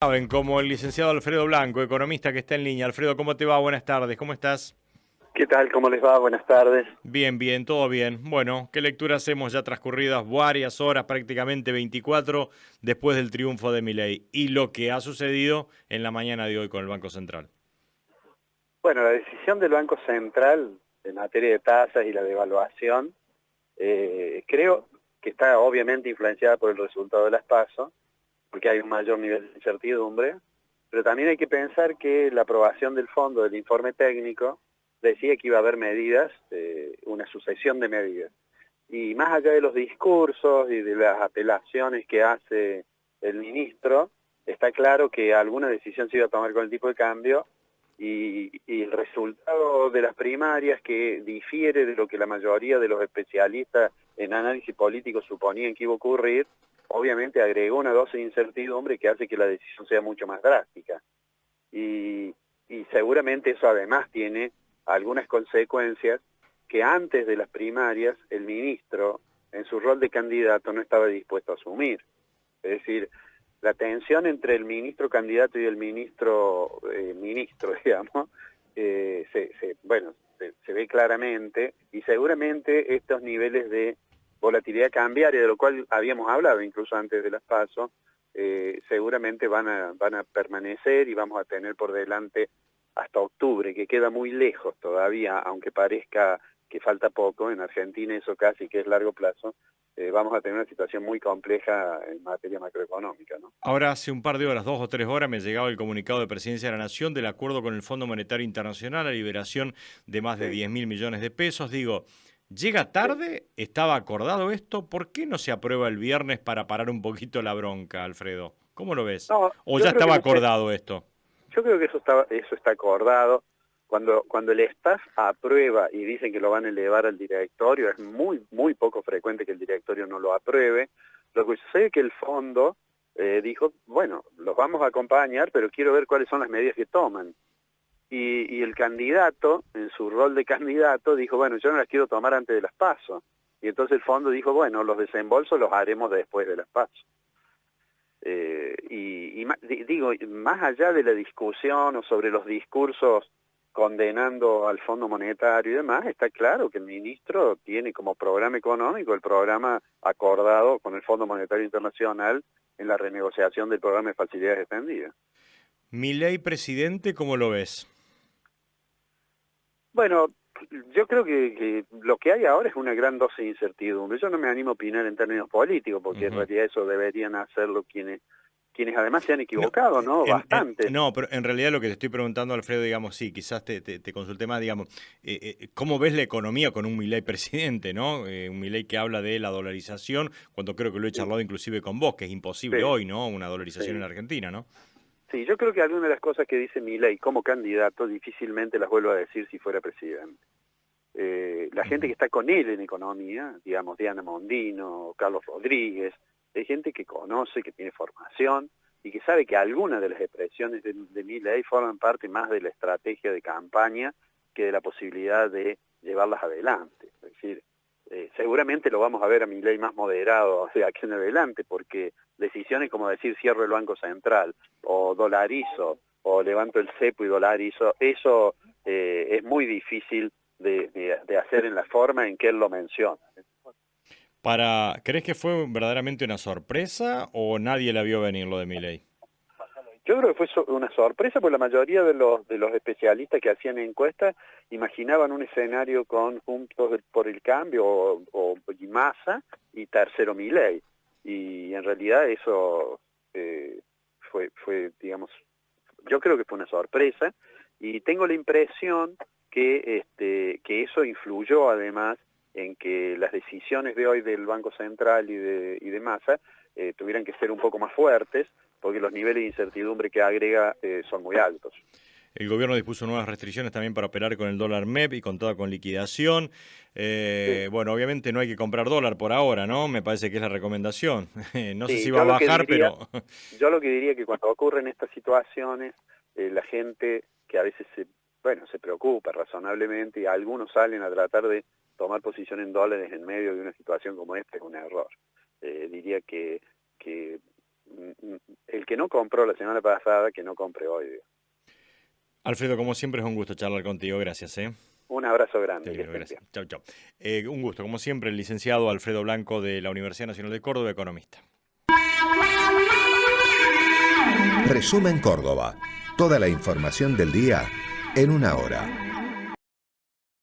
Saben, como el licenciado Alfredo Blanco, economista que está en línea. Alfredo, ¿cómo te va? Buenas tardes, ¿cómo estás? ¿Qué tal? ¿Cómo les va? Buenas tardes. Bien, bien, todo bien. Bueno, ¿qué lectura hacemos ya transcurridas varias horas, prácticamente 24, después del triunfo de Milei y lo que ha sucedido en la mañana de hoy con el Banco Central? Bueno, la decisión del Banco Central en materia de tasas y la devaluación, creo que está obviamente influenciada por el resultado de las PASO, porque hay un mayor nivel de incertidumbre, pero también hay que pensar que la aprobación del fondo del informe técnico decía que iba a haber medidas, una sucesión de medidas. Y más allá de los discursos y de las apelaciones que hace el ministro, está claro que alguna decisión se iba a tomar con el tipo de cambio y el resultado de las primarias, que difiere de lo que la mayoría de los especialistas en análisis político suponían que iba a ocurrir, obviamente agregó una dosis de incertidumbre que hace que la decisión sea mucho más drástica. Y, y seguramente eso además tiene algunas consecuencias que antes de las primarias el ministro, en su rol de candidato, no estaba dispuesto a asumir. Es decir, la tensión entre el ministro candidato y el ministro, digamos, se ve claramente, y seguramente estos niveles de volatilidad cambiaria, de lo cual habíamos hablado incluso antes de las PASO, seguramente van a permanecer y vamos a tener por delante hasta octubre, que queda muy lejos todavía, aunque parezca que falta poco. En Argentina eso casi que es largo plazo. Vamos a tener una situación muy compleja en materia macroeconómica, ¿no? Ahora, hace un par de horas, 2 o 3 horas, me llegaba el comunicado de Presidencia de la Nación del acuerdo con el Fondo Monetario Internacional, la liberación de más de Sí, 10.000 millones de pesos. Digo, ¿llega sí. tarde? ¿Estaba acordado esto? ¿Por qué no se aprueba el viernes para parar un poquito la bronca, Alfredo? ¿Cómo lo ves? No, ¿O yo ya creo que estaba no sé. acordado esto? Yo creo que eso está acordado. Cuando el staff aprueba y dicen que lo van a elevar al directorio, es muy poco frecuente que el directorio no lo apruebe. Lo que sucede es que el fondo dijo, bueno, los vamos a acompañar, pero quiero ver cuáles son las medidas que toman. Y el candidato, en su rol de candidato, dijo, bueno, yo no las quiero tomar antes de las PASO. Y entonces el fondo dijo, bueno, los desembolsos los haremos después de las PASO. Digo, más allá de la discusión o sobre los discursos condenando al Fondo Monetario y demás, está claro que el ministro tiene como programa económico el programa acordado con el Fondo Monetario Internacional en la renegociación del programa de facilidades extendidas. Milei presidente, ¿cómo lo ves? Bueno, yo creo que lo que hay ahora es una gran dosis de incertidumbre. Yo no me animo a opinar en términos políticos, porque en Ujú. realidad eso deberían hacerlo quienes además se han No, equivocado, ¿no? Bastante. no, pero en realidad lo que te estoy preguntando, Alfredo, digamos, sí, quizás te consulté más, digamos, ¿cómo ves la economía con un Milei presidente, ¿no? Un Milei que habla de la dolarización, cuando creo que lo he Sí, charlado inclusive con vos, que es imposible sí, hoy, ¿no? Una dolarización en sí. Argentina, ¿no? Sí, yo creo que algunas de las cosas que dice Milei como candidato difícilmente las vuelvo a decir si fuera presidente. La gente Ujú. que está con él en economía, digamos Diana Mondino, Carlos Rodríguez, es gente que conoce, que tiene formación y que sabe que algunas de las expresiones de Milei forman parte más de la estrategia de campaña que de la posibilidad de llevarlas adelante. Es decir, seguramente lo vamos a ver a Milei más moderado de aquí en adelante, porque decisiones como decir cierro el Banco Central o dolarizo o levanto el cepo y dolarizo, eso es muy difícil de hacer en la forma en que él lo menciona. ¿Crees que fue verdaderamente una sorpresa o nadie la vio venir lo de Milei? Yo creo que fue una sorpresa, porque la mayoría de los especialistas que hacían encuestas imaginaban un escenario con Juntos por el Cambio y Massa y tercero Milei. Y en realidad eso digamos, yo creo que fue una sorpresa, y tengo la impresión que eso influyó además en que las decisiones de hoy del Banco Central y de Massa tuvieran que ser un poco más fuertes, porque los niveles de incertidumbre que agrega son muy altos. El gobierno dispuso nuevas restricciones también para operar con el dólar MEP y contaba con liquidación. Sí, Bueno, obviamente no hay que comprar dólar por ahora, ¿no? Me parece que es la recomendación. No sé si sí, va a bajar, pero yo lo que diría que cuando ocurren estas situaciones, la gente que a veces se preocupa razonablemente, y algunos salen a tratar de tomar posición en dólares en medio de una situación como esta, es un error. Diría que el que no compró la semana pasada, que no compre hoy. Digo. Alfredo, como siempre es un gusto charlar contigo, gracias. Un abrazo grande. Gracias. Chau, chau. Un gusto, como siempre, el licenciado Alfredo Blanco de la Universidad Nacional de Córdoba, economista. Resumen Córdoba. Toda la información del día en una hora.